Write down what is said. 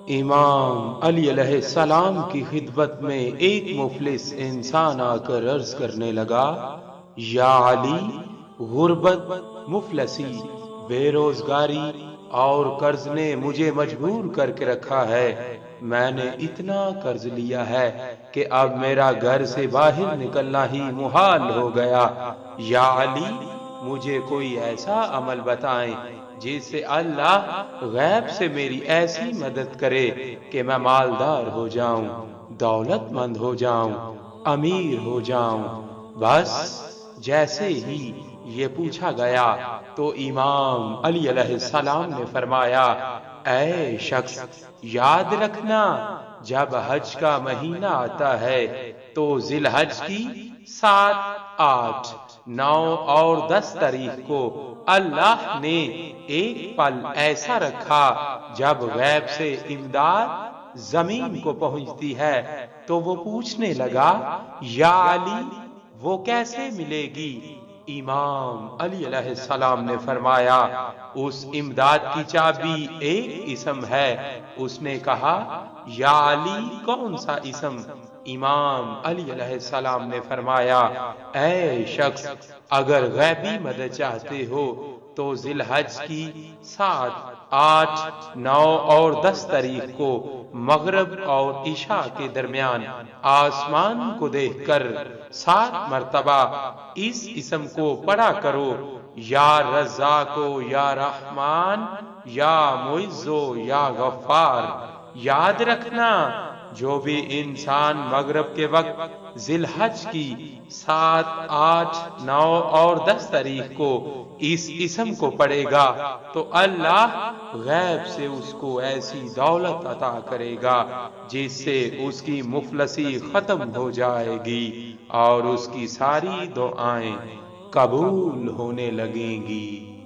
امام علی علیہ السلام کی خدمت میں ایک مفلس انسان آ کر عرض کرنے لگا، یا علی، غربت، مفلسی، بے روزگاری اور قرض نے مجھے مجبور کر کے رکھا ہے۔ میں نے اتنا قرض لیا ہے کہ اب میرا گھر سے باہر نکلنا ہی محال ہو گیا۔ یا علی، مجھے کوئی ایسا عمل بتائیں جس سے اللہ غیب سے میری ایسی مدد کرے کہ میں مالدار ہو جاؤں، دولت مند ہو جاؤں، امیر ہو جاؤں۔ بس جیسے ہی یہ پوچھا گیا تو امام علی علیہ السلام نے فرمایا، اے شخص، یاد رکھنا، جب حج کا مہینہ آتا ہے تو ذی الحج کی 7، 8، 9 اور 10 تاریخ کو اللہ نے ایک پل ایسا رکھا جب غیب سے امداد زمین کو پہنچتی ہے۔ تو وہ پوچھنے لگا، یا علی، وہ کیسے ملے گی؟ امام علی علیہ السلام نے فرمایا، اس امداد کی چابی ایک اسم ہے۔ اس نے کہا، یا علی، کون سا اسم؟ امام علی علیہ السلام نے فرمایا، اے شخص، اگر غیبی مدد چاہتے ہو تو ذی الحج کی 7، 8، 9 اور 10 تاریخ کو مغرب اور عشاء کے درمیان آسمان کو دیکھ کر 7 مرتبہ اس اسم کو پڑھا کرو، یا رزاق، یا رحمان، یا معز، یا غفار۔ یاد رکھنا، جو بھی انسان مغرب کے وقت ذی الحج کی 7، 8، 9 اور 10 تاریخ کو اس اسم کو پڑھے گا تو اللہ غیب سے اس کو ایسی دولت عطا کرے گا جس سے اس کی مفلسی ختم ہو جائے گی اور اس کی ساری دعائیں قبول ہونے لگیں گی۔